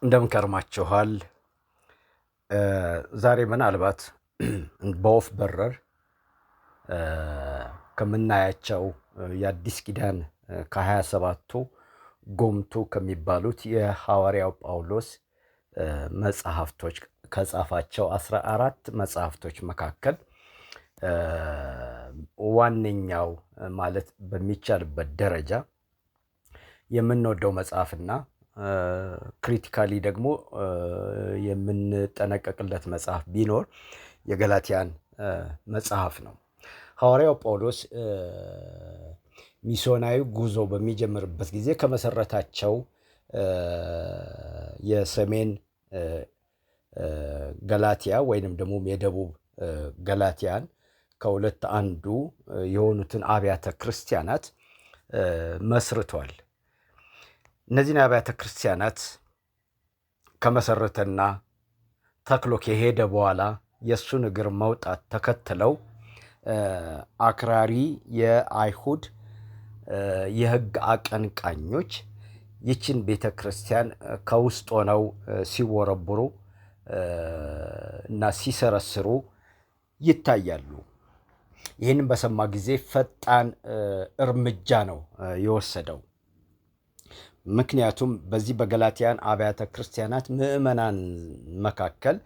እንደምን ከርማችኋል? ዛሬ ምናልባት በወፍ በረር ከምናያቸው የአዲስ ኪዳን ከ27ቱ ጎምቱ ከሚባሉት የሐዋርያው ጳውሎስ መጽሐፍቶች ከጻፋቸው 14 መጽሐፍቶች መካከል ዋነኛው ማለት በሚቻልበት ደረጃ የምንወደው መጽሐፍና ክሪቲካሊ ደግሞ የምንጠነቀቅለት መጽሐፍ ቢኖር የገላትያን መጽሐፍ ነው። ሐዋርያው ጳውሎስ ሚስዮናዊ ጉዞ በሚጀምርበት ጊዜ ከመሰረታቸው የሰሜን ገላትያ ወይንም ደግሞ የደቡብ ገላትያን ከሁለት አንዱ የሆኑትን አብያተ ክርስቲያናት መስርቷል። እነዚህን አብያተ ክርስቲያናት ከመሰረተና ተክሎ ከሄደ በኋላ የእሱን እግር መውጣት ተከትለው አክራሪ የአይሁድ የሕግ አቀንቃኞች ይችን ቤተ ክርስቲያን ከውስጥ ሆነው ሲወረብሩ እና ሲሰረስሩ ይታያሉ። ይህንን በሰማ ጊዜ ፈጣን እርምጃ ነው የወሰደው። ምክንያቱም በዚህ በገላትያን አብያተ ክርስቲያናት ምዕመናን መካከል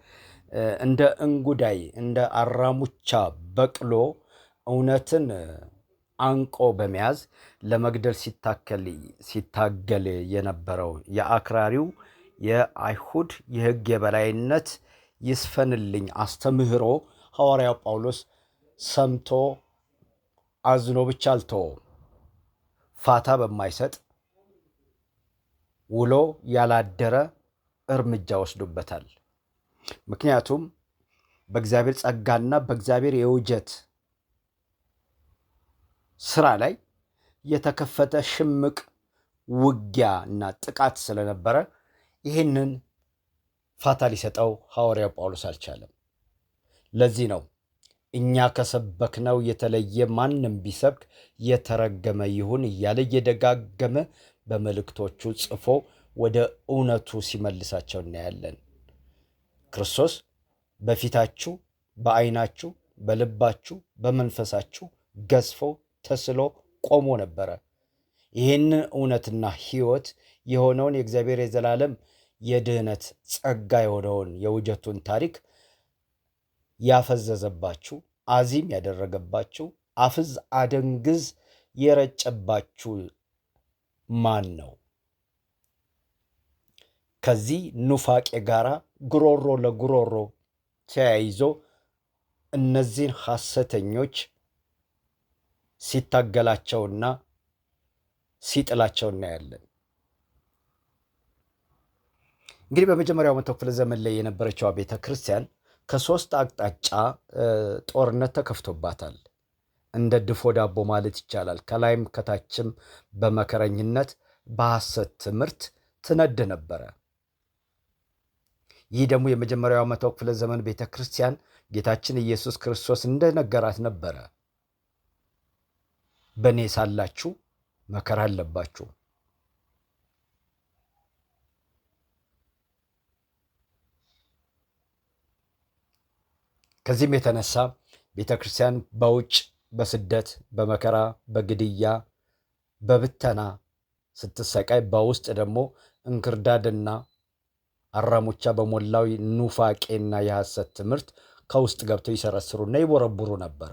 እንደ እንጉዳይ እንደ አራሙቻ በቅሎ እውነትን አንቆ በመያዝ ለመግደል ሲታገል የነበረው የአክራሪው የአይሁድ የሕግ የበላይነት ይስፈንልኝ አስተምህሮ ሐዋርያው ጳውሎስ ሰምቶ አዝኖ ብቻ አልተወውም። ፋታ በማይሰጥ ውሎ ያላደረ እርምጃ ወስዶበታል። ምክንያቱም በእግዚአብሔር ጸጋና በእግዚአብሔር የውጀት ስራ ላይ የተከፈተ ሽምቅ ውጊያ እና ጥቃት ስለነበረ ይህንን ፋታ ሊሰጠው ሐዋርያው ጳውሎስ አልቻለም። ለዚህ ነው እኛ ከሰበክነው የተለየ ማንም ቢሰብክ የተረገመ ይሁን እያለ እየደጋገመ በመልእክቶቹ ጽፎ ወደ እውነቱ ሲመልሳቸው እናያለን። ክርስቶስ በፊታችሁ፣ በዓይናችሁ፣ በልባችሁ፣ በመንፈሳችሁ ገዝፎ ተስሎ ቆሞ ነበረ። ይህንን እውነትና ሕይወት የሆነውን የእግዚአብሔር የዘላለም የድህነት ጸጋ የሆነውን የውጀቱን ታሪክ ያፈዘዘባችሁ፣ አዚም ያደረገባችሁ፣ አፍዝ አደንግዝ የረጨባችሁ ማን ነው? ከዚህ ኑፋቄ ጋር ጉሮሮ ለጉሮሮ ተያይዞ እነዚህን ሐሰተኞች ሲታገላቸውና ሲጥላቸው እናያለን። እንግዲህ በመጀመሪያው መቶ ክፍለ ዘመን ላይ የነበረችው ቤተ ክርስቲያን ከሶስት አቅጣጫ ጦርነት ተከፍቶባታል። እንደ ድፎ ዳቦ ማለት ይቻላል። ከላይም ከታችም በመከረኝነት በሐሰት ትምህርት ትነድ ነበረ። ይህ ደግሞ የመጀመሪያው መቶ ክፍለ ዘመን ቤተ ክርስቲያን ጌታችን ኢየሱስ ክርስቶስ እንደነገራት ነበረ። በእኔ ሳላችሁ መከራ አለባችሁ። ከዚህም የተነሳ ቤተ ክርስቲያን በውጭ በስደት በመከራ በግድያ በብተና ስትሰቃይ፣ በውስጥ ደግሞ እንክርዳድና አራሙቻ በሞላው ኑፋቄና የሐሰት ትምህርት ከውስጥ ገብተው ይሰረስሩና ይቦረቡሩ ነበረ።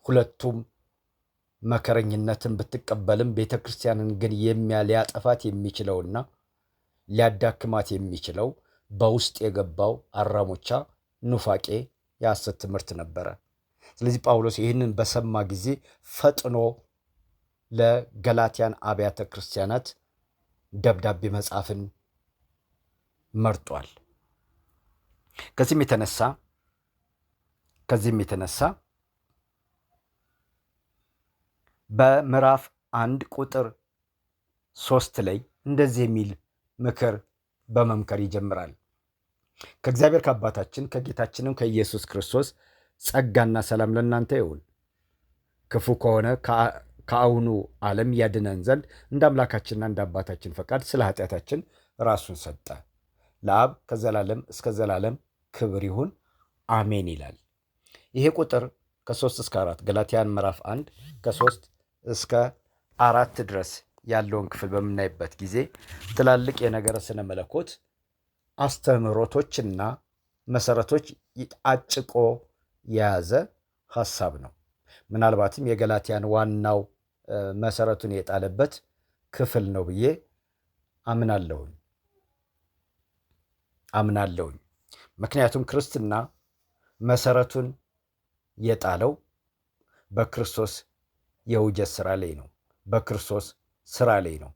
ሁለቱም መከረኝነትን ብትቀበልም ቤተ ክርስቲያንን ግን ሊያጠፋት የሚችለውና ሊያዳክማት የሚችለው በውስጥ የገባው አራሙቻ ኑፋቄ የሐሰት ትምህርት ነበረ። ስለዚህ ጳውሎስ ይህንን በሰማ ጊዜ ፈጥኖ ለገላትያን አብያተ ክርስቲያናት ደብዳቤ መጻፍን መርጧል። ከዚህም የተነሳ በምዕራፍ 1 ቁጥር 3 ላይ እንደዚህ የሚል ምክር በመምከር ይጀምራል። ከእግዚአብሔር ከአባታችን ከጌታችንም ከኢየሱስ ክርስቶስ ጸጋና ሰላም ለእናንተ ይሁን። ክፉ ከሆነ ከአሁኑ ዓለም ያድነን ዘንድ እንደ አምላካችንና እንደ አባታችን ፈቃድ ስለ ኃጢአታችን ራሱን ሰጠ። ለአብ ከዘላለም እስከ ዘላለም ክብር ይሁን አሜን ይላል። ይሄ ቁጥር ከ3 እስከ 4 ገላትያን ምዕራፍ 1 ከ3 እስከ 4 ድረስ ያለውን ክፍል በምናይበት ጊዜ ትላልቅ የነገረ ስነ መለኮት አስተምህሮቶችና መሰረቶች አጭቆ የያዘ ሐሳብ ነው። ምናልባትም የገላትያን ዋናው መሰረቱን የጣለበት ክፍል ነው ብዬ አምናለሁኝ። ምክንያቱም ክርስትና መሰረቱን የጣለው በክርስቶስ የውጀት ስራ ላይ ነው። በክርስቶስ ስራ ላይ ነው።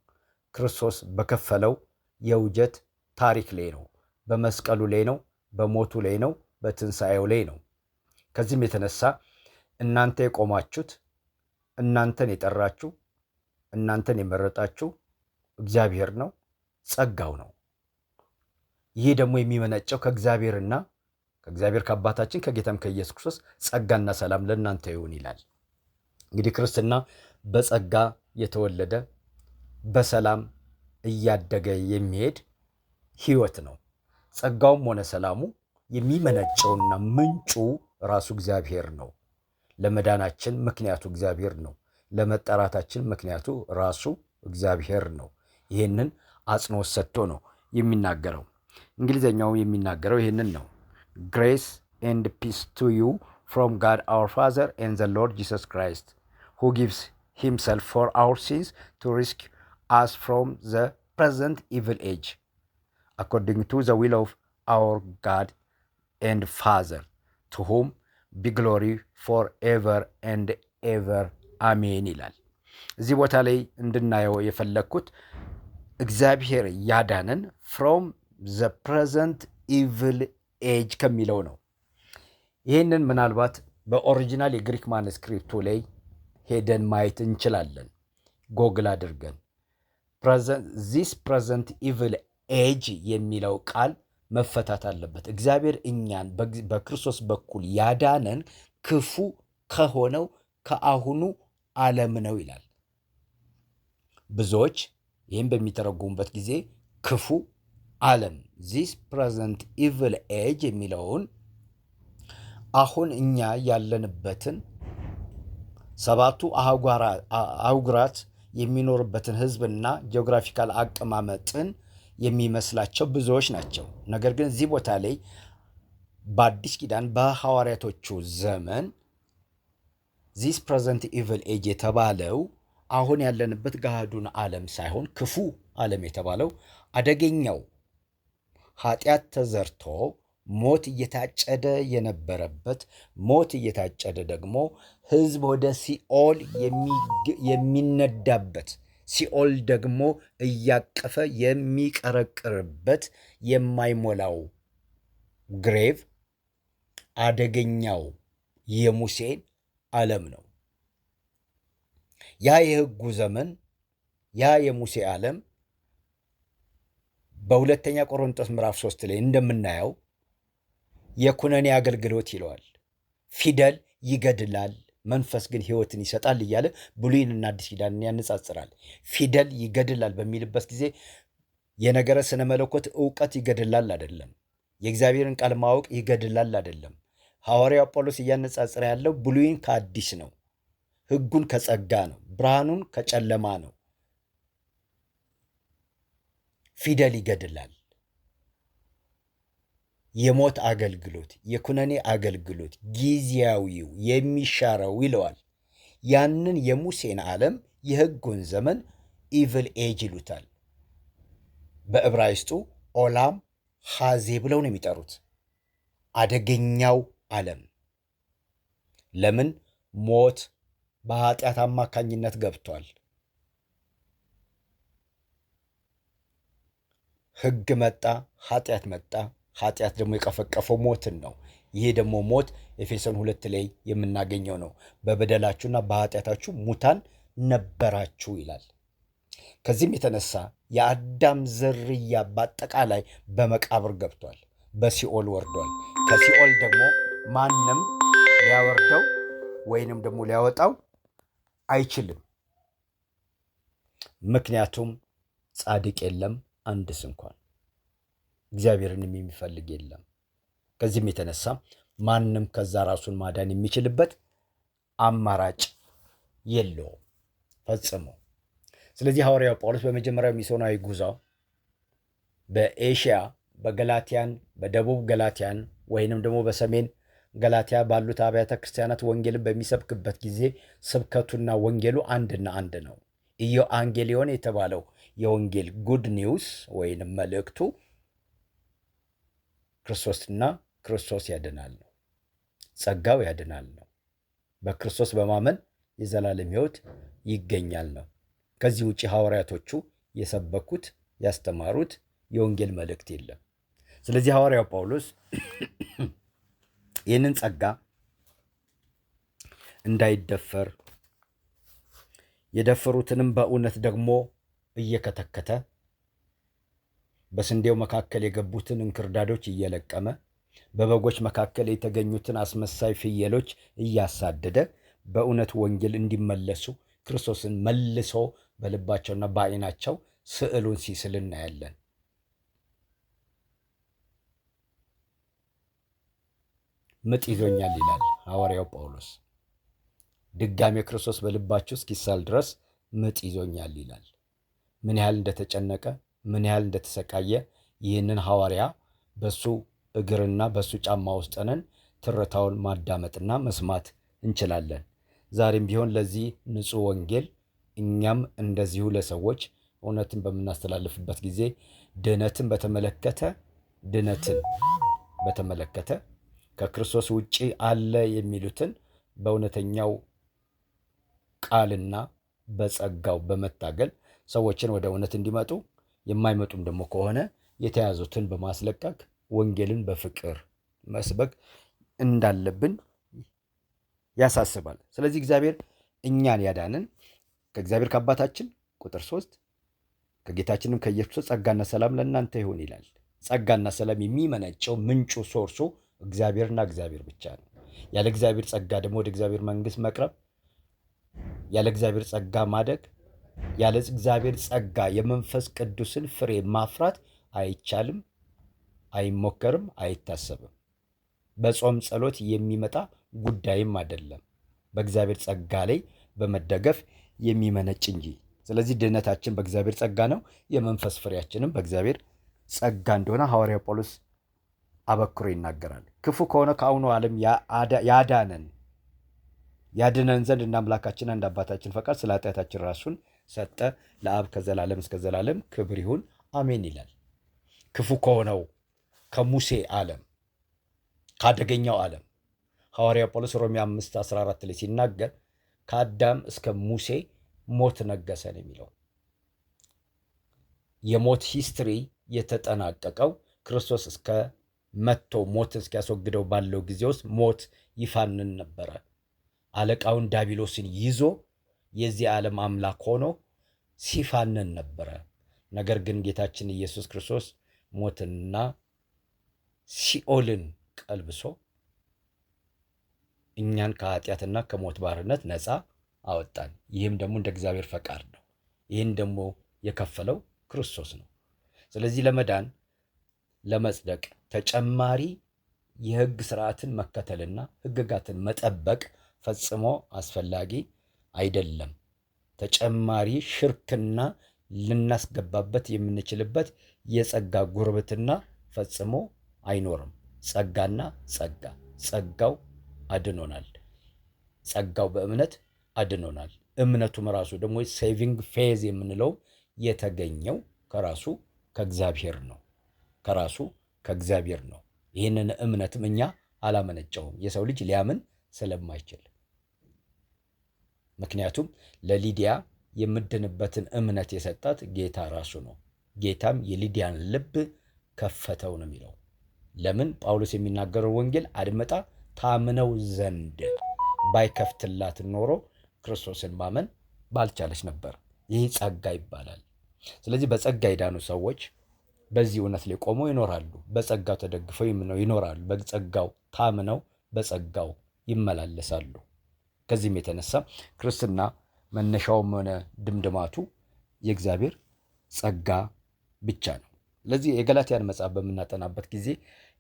ክርስቶስ በከፈለው የውጀት ታሪክ ላይ ነው። በመስቀሉ ላይ ነው። በሞቱ ላይ ነው። በትንሣኤው ላይ ነው። ከዚህም የተነሳ እናንተ የቆማችሁት፣ እናንተን የጠራችሁ፣ እናንተን የመረጣችሁ እግዚአብሔር ነው፣ ጸጋው ነው። ይህ ደግሞ የሚመነጨው ከእግዚአብሔርና ከእግዚአብሔር ከአባታችን ከጌታም ከኢየሱስ ክርስቶስ ጸጋና ሰላም ለእናንተ ይሁን ይላል። እንግዲህ ክርስትና በጸጋ የተወለደ በሰላም እያደገ የሚሄድ ሕይወት ነው። ጸጋውም ሆነ ሰላሙ የሚመነጨውና ምንጩ ራሱ እግዚአብሔር ነው። ለመዳናችን ምክንያቱ እግዚአብሔር ነው። ለመጠራታችን ምክንያቱ ራሱ እግዚአብሔር ነው። ይህንን አጽንኦት ሰጥቶ ነው የሚናገረው። እንግሊዝኛው የሚናገረው ይህንን ነው። Grace and peace to you from God our Father and the Lord Jesus Christ, who gives himself for our sins to rescue us from the present evil age, according to the will of our God and Father, to whom be glory forever and ever. አሜን ይላል። እዚህ ቦታ ላይ እንድናየው የፈለግኩት እግዚአብሔር ያዳነን from the present evil ኤጅ ከሚለው ነው። ይህንን ምናልባት በኦሪጂናል የግሪክ ማኑስክሪፕቱ ላይ ሄደን ማየት እንችላለን፣ ጎግል አድርገን። ዚስ ፕሬዘንት ኢቪል ኤጅ የሚለው ቃል መፈታት አለበት። እግዚአብሔር እኛን በክርስቶስ በኩል ያዳነን ክፉ ከሆነው ከአሁኑ ዓለም ነው ይላል። ብዙዎች ይህም በሚተረጉሙበት ጊዜ ክፉ ዓለም ዚስ ፕሬዘንት ኢቪል ኤጅ የሚለውን አሁን እኛ ያለንበትን ሰባቱ አህጉራት የሚኖርበትን ሕዝብና ጂኦግራፊካል አቀማመጥን የሚመስላቸው ብዙዎች ናቸው። ነገር ግን እዚህ ቦታ ላይ በአዲስ ኪዳን በሐዋርያቶቹ ዘመን ዚስ ፕሬዘንት ኢቪል ኤጅ የተባለው አሁን ያለንበት ገሃዱን ዓለም ሳይሆን ክፉ ዓለም የተባለው አደገኛው ኃጢአት ተዘርቶ ሞት እየታጨደ የነበረበት፣ ሞት እየታጨደ ደግሞ ሕዝብ ወደ ሲኦል የሚነዳበት፣ ሲኦል ደግሞ እያቀፈ የሚቀረቅርበት የማይሞላው ግሬቭ አደገኛው የሙሴን ዓለም ነው። ያ የሕጉ ዘመን፣ ያ የሙሴ ዓለም በሁለተኛ ቆሮንቶስ ምዕራፍ 3 ላይ እንደምናየው የኩነኔ አገልግሎት ይለዋል። ፊደል ይገድላል፣ መንፈስ ግን ሕይወትን ይሰጣል እያለ ብሉይንና አዲስ ኪዳንን ያነጻጽራል። ፊደል ይገድላል በሚልበት ጊዜ የነገረ ስነ መለኮት እውቀት ይገድላል አይደለም። የእግዚአብሔርን ቃል ማወቅ ይገድላል አይደለም። ሐዋርያው ጳውሎስ እያነጻጽረ ያለው ብሉይን ከአዲስ ነው፣ ሕጉን ከጸጋ ነው፣ ብርሃኑን ከጨለማ ነው። ፊደል ይገድላል። የሞት አገልግሎት፣ የኩነኔ አገልግሎት፣ ጊዜያዊው የሚሻረው ይለዋል። ያንን የሙሴን ዓለም የሕጉን ዘመን ኢቪል ኤጅ ይሉታል። በዕብራይስጡ ኦላም ሐዜ ብለው ነው የሚጠሩት። አደገኛው ዓለም። ለምን? ሞት በኃጢአት አማካኝነት ገብቷል። ሕግ መጣ፣ ኃጢአት መጣ። ኃጢአት ደግሞ የቀፈቀፈው ሞትን ነው። ይሄ ደግሞ ሞት ኤፌሶን 2 ላይ የምናገኘው ነው። በበደላችሁና በኃጢአታችሁ ሙታን ነበራችሁ ይላል። ከዚህም የተነሳ የአዳም ዝርያ በአጠቃላይ በመቃብር ገብቷል፣ በሲኦል ወርዷል። ከሲኦል ደግሞ ማንም ሊያወርደው ወይንም ደግሞ ሊያወጣው አይችልም። ምክንያቱም ጻድቅ የለም አንድስ እንኳን። እግዚአብሔርንም የሚፈልግ የለም። ከዚህም የተነሳ ማንም ከዛ ራሱን ማዳን የሚችልበት አማራጭ የለውም ፈጽሞ። ስለዚህ ሐዋርያው ጳውሎስ በመጀመሪያው ሚስዮናዊ ጉዞው በኤሽያ በገላትያን በደቡብ ገላትያን ወይንም ደግሞ በሰሜን ገላትያ ባሉት አብያተ ክርስቲያናት ወንጌልን በሚሰብክበት ጊዜ ስብከቱና ወንጌሉ አንድና አንድ ነው። ኢዮአንጌሊዮን የተባለው የወንጌል ጉድ ኒውስ ወይንም መልእክቱ ክርስቶስና ክርስቶስ ያድናል ነው። ጸጋው ያድናል ነው። በክርስቶስ በማመን የዘላለም ሕይወት ይገኛል ነው። ከዚህ ውጭ ሐዋርያቶቹ የሰበኩት ያስተማሩት የወንጌል መልእክት የለም። ስለዚህ ሐዋርያው ጳውሎስ ይህንን ጸጋ እንዳይደፈር የደፈሩትንም በእውነት ደግሞ እየከተከተ በስንዴው መካከል የገቡትን እንክርዳዶች እየለቀመ በበጎች መካከል የተገኙትን አስመሳይ ፍየሎች እያሳደደ በእውነት ወንጌል እንዲመለሱ ክርስቶስን መልሶ በልባቸውና በዓይናቸው ስዕሉን ሲስል እናያለን። ምጥ ይዞኛል ይላል ሐዋርያው ጳውሎስ። ድጋሜ ክርስቶስ በልባቸው እስኪሳል ድረስ ምጥ ይዞኛል ይላል። ምን ያህል እንደተጨነቀ ምን ያህል እንደተሰቃየ ይህንን ሐዋርያ በሱ እግርና በሱ ጫማ ውስጥ ሆነን ትርታውን ማዳመጥና መስማት እንችላለን። ዛሬም ቢሆን ለዚህ ንጹሕ ወንጌል እኛም እንደዚሁ ለሰዎች እውነትን በምናስተላልፍበት ጊዜ ድነትን በተመለከተ ከክርስቶስ ውጪ አለ የሚሉትን በእውነተኛው ቃልና በጸጋው በመታገል ሰዎችን ወደ እውነት እንዲመጡ የማይመጡም ደግሞ ከሆነ የተያዙትን በማስለቀቅ ወንጌልን በፍቅር መስበክ እንዳለብን ያሳስባል። ስለዚህ እግዚአብሔር እኛን ያዳንን ከእግዚአብሔር ከአባታችን ቁጥር 3 ከጌታችንም ከኢየሱስ ጸጋና ሰላም ለእናንተ ይሁን ይላል። ጸጋና ሰላም የሚመነጨው ምንጩ ሶርሱ እግዚአብሔርና እግዚአብሔር ብቻ ነው። ያለ እግዚአብሔር ጸጋ ደግሞ ወደ እግዚአብሔር መንግሥት መቅረብ፣ ያለ እግዚአብሔር ጸጋ ማደግ፣ ያለ እግዚአብሔር ጸጋ የመንፈስ ቅዱስን ፍሬ ማፍራት አይቻልም፣ አይሞከርም፣ አይታሰብም። በጾም ጸሎት የሚመጣ ጉዳይም አይደለም፣ በእግዚአብሔር ጸጋ ላይ በመደገፍ የሚመነጭ እንጂ። ስለዚህ ድህነታችን በእግዚአብሔር ጸጋ ነው፣ የመንፈስ ፍሬያችንም በእግዚአብሔር ጸጋ እንደሆነ ሐዋርያው ጳውሎስ አበክሮ ይናገራል። ክፉ ከሆነ ከአሁኑ ዓለም ያድነን ዘንድ እንደ አምላካችን እንደ አባታችን ፈቃድ ስለ ኃጢአታችን ራሱን ሰጠ፣ ለአብ ከዘላለም እስከ ዘላለም ክብር ይሁን አሜን ይላል። ክፉ ከሆነው ከሙሴ ዓለም ከአደገኛው ዓለም ሐዋርያው ጳውሎስ ሮሜ 5:14 ላይ ሲናገር ከአዳም እስከ ሙሴ ሞት ነገሰ ነው የሚለው። የሞት ሂስትሪ የተጠናቀቀው ክርስቶስ እስከ መጥቶ ሞትን እስኪያስወግደው ባለው ጊዜ ውስጥ ሞት ይፋንን ነበረ። አለቃውን ዲያብሎስን ይዞ የዚህ ዓለም አምላክ ሆኖ ሲፋንን ነበረ። ነገር ግን ጌታችን ኢየሱስ ክርስቶስ ሞትንና ሲኦልን ቀልብሶ እኛን ከኃጢአትና ከሞት ባርነት ነፃ አወጣን። ይህም ደግሞ እንደ እግዚአብሔር ፈቃድ ነው። ይህን ደግሞ የከፈለው ክርስቶስ ነው። ስለዚህ ለመዳን ለመጽደቅ ተጨማሪ የሕግ ስርዓትን መከተልና ሕግጋትን መጠበቅ ፈጽሞ አስፈላጊ አይደለም። ተጨማሪ ሽርክና ልናስገባበት የምንችልበት የጸጋ ጉርብትና ፈጽሞ አይኖርም። ጸጋና ጸጋው አድኖናል። ጸጋው በእምነት አድኖናል። እምነቱም ራሱ ደግሞ ሴቪንግ ፌዝ የምንለው የተገኘው ከራሱ ከእግዚአብሔር ነው። ይህንን እምነትም እኛ አላመነጨውም፣ የሰው ልጅ ሊያምን ስለማይችል። ምክንያቱም ለሊዲያ የምድንበትን እምነት የሰጣት ጌታ ራሱ ነው። ጌታም የሊዲያን ልብ ከፈተው ነው የሚለው። ለምን? ጳውሎስ የሚናገረው ወንጌል አድምጣ ታምነው ዘንድ ባይከፍትላት ኖሮ ክርስቶስን ማመን ባልቻለች ነበር። ይህ ጸጋ ይባላል። ስለዚህ በጸጋ የዳኑ ሰዎች በዚህ እውነት ላይ ቆመው ይኖራሉ። በጸጋው ተደግፈው ይኖራሉ። በጸጋው ታምነው በጸጋው ይመላለሳሉ። ከዚህም የተነሳ ክርስትና መነሻውም ሆነ ድምድማቱ የእግዚአብሔር ጸጋ ብቻ ነው። ስለዚህ የገላትያን መጽሐፍ በምናጠናበት ጊዜ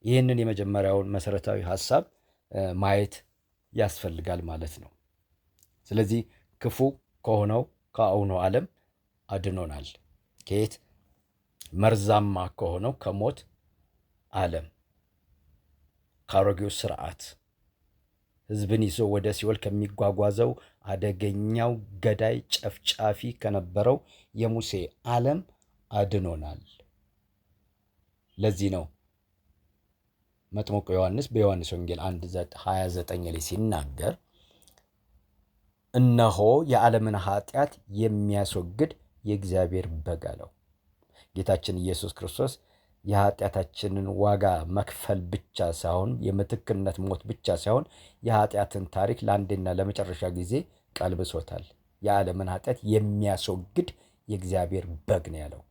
ይህንን የመጀመሪያውን መሰረታዊ ሐሳብ ማየት ያስፈልጋል ማለት ነው። ስለዚህ ክፉ ከሆነው ከአሁኑ ዓለም አድኖናል። ከየት? መርዛማ ከሆነው ከሞት ዓለም፣ ከአሮጌው ስርዓት፣ ሕዝብን ይዞ ወደ ሲኦል ከሚጓጓዘው አደገኛው ገዳይ ጨፍጫፊ ከነበረው የሙሴ ዓለም አድኖናል። ለዚህ ነው መጥምቁ ዮሐንስ በዮሐንስ ወንጌል 1:29 ላይ ሲናገር እነሆ የዓለምን ኃጢአት የሚያስወግድ የእግዚአብሔር በግ አለው። ጌታችን ኢየሱስ ክርስቶስ የኃጢአታችንን ዋጋ መክፈል ብቻ ሳይሆን የምትክነት ሞት ብቻ ሳይሆን የኃጢአትን ታሪክ ለአንዴና ለመጨረሻ ጊዜ ቀልብሶታል። የዓለምን ኃጢአት የሚያስወግድ የእግዚአብሔር በግ ነው ያለው።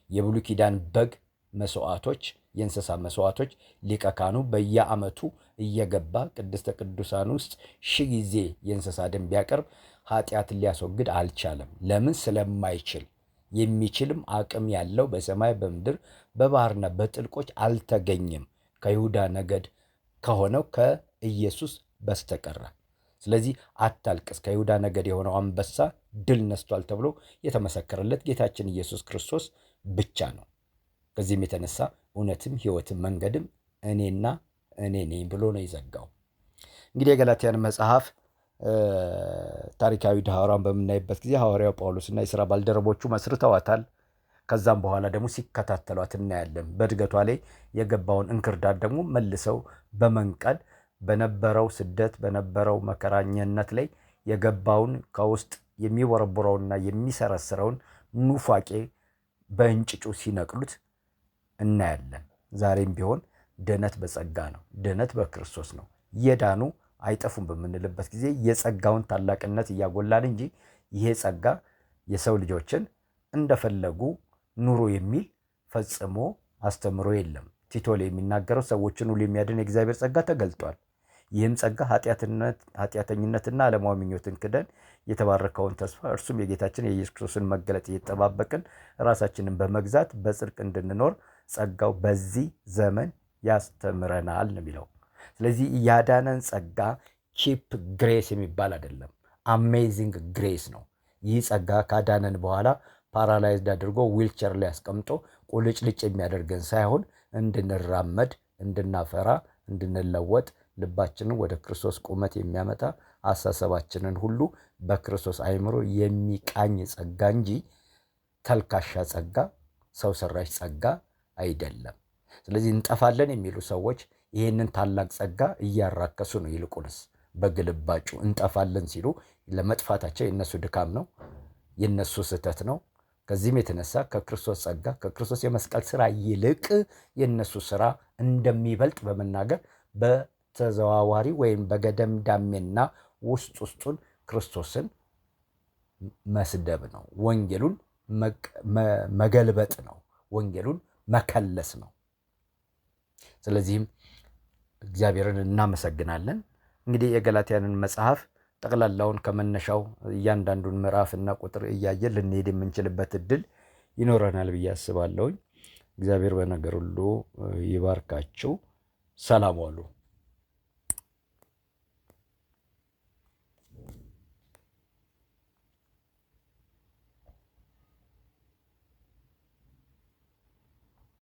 የብሉይ ኪዳን በግ መስዋዕቶች፣ የእንስሳ መስዋዕቶች ሊቀ ካህኑ በየዓመቱ እየገባ ቅድስተ ቅዱሳን ውስጥ 1000 ጊዜ የእንስሳ ደም ቢያቀርብ ኃጢአትን ሊያስወግድ አልቻለም። ለምን? ስለማይችል። የሚችልም አቅም ያለው በሰማይ በምድር በባህርና በጥልቆች አልተገኘም ከይሁዳ ነገድ ከሆነው ከኢየሱስ በስተቀረ። ስለዚህ አታልቅስ፣ ከይሁዳ ነገድ የሆነው አንበሳ ድል ነስቷል ተብሎ የተመሰከረለት ጌታችን ኢየሱስ ክርስቶስ ብቻ ነው። ከዚህም የተነሳ እውነትም ሕይወትም መንገድም እኔ ነኝ ብሎ ነው የዘጋው። እንግዲህ የገላትያን መጽሐፍ ታሪካዊ ዳራዋን በምናይበት ጊዜ ሐዋርያው ጳውሎስና የሥራ ባልደረቦቹ መስርተዋታል። ከዛም በኋላ ደግሞ ሲከታተሏት እናያለን። በእድገቷ ላይ የገባውን እንክርዳድ ደግሞ መልሰው በመንቀል በነበረው ስደት በነበረው መከራኘነት ላይ የገባውን ከውስጥ የሚወረቡረውና የሚሰረስረውን ኑፋቄ በእንጭጩ ሲነቅሉት እናያለን። ዛሬም ቢሆን ድነት በጸጋ ነው። ድነት በክርስቶስ ነው። የዳኑ አይጠፉም በምንልበት ጊዜ የጸጋውን ታላቅነት እያጎላን እንጂ ይሄ ጸጋ የሰው ልጆችን እንደፈለጉ ኑሮ የሚል ፈጽሞ አስተምሮ የለም። ቲቶ ላይ የሚናገረው ሰዎችን ሁሉ የሚያድን የእግዚአብሔር ጸጋ ተገልጧል። ይህም ጸጋ ኃጢአተኝነትና ዓለማዊ ምኞትን ክደን የተባረከውን ተስፋ እርሱም የጌታችን የኢየሱስ ክርስቶስን መገለጥ እየተጠባበቅን ራሳችንን በመግዛት በጽድቅ እንድንኖር ጸጋው በዚህ ዘመን ያስተምረናል ነው የሚለው። ስለዚህ ያዳነን ጸጋ ቺፕ ግሬስ የሚባል አይደለም፣ አሜዚንግ ግሬስ ነው። ይህ ጸጋ ካዳነን በኋላ ፓራላይዝድ አድርጎ ዊልቸር ላይ አስቀምጦ ቁልጭልጭ የሚያደርገን ሳይሆን እንድንራመድ፣ እንድናፈራ፣ እንድንለወጥ ልባችንን ወደ ክርስቶስ ቁመት የሚያመጣ አሳሰባችንን ሁሉ በክርስቶስ አእምሮ የሚቃኝ ጸጋ እንጂ ተልካሻ ጸጋ፣ ሰው ሰራሽ ጸጋ አይደለም። ስለዚህ እንጠፋለን የሚሉ ሰዎች ይህንን ታላቅ ጸጋ እያራከሱ ነው። ይልቁንስ በግልባጩ እንጠፋለን ሲሉ ለመጥፋታቸው የነሱ ድካም ነው፣ የነሱ ስህተት ነው። ከዚህም የተነሳ ከክርስቶስ ጸጋ ከክርስቶስ የመስቀል ስራ ይልቅ የነሱ ስራ እንደሚበልጥ በመናገር በተዘዋዋሪ ወይም በገደምዳሜና ውስጡን ክርስቶስን መስደብ ነው። ወንጌሉን መገልበጥ ነው። ወንጌሉን መከለስ ነው። ስለዚህም እግዚአብሔርን እናመሰግናለን። እንግዲህ የገላትያንን መጽሐፍ ጠቅላላውን ከመነሻው እያንዳንዱን ምዕራፍና ቁጥር እያየን ልንሄድ የምንችልበት እድል ይኖረናል ብዬ አስባለሁኝ። እግዚአብሔር በነገር ሁሉ ይባርካችሁ። ሰላም ዋሉ።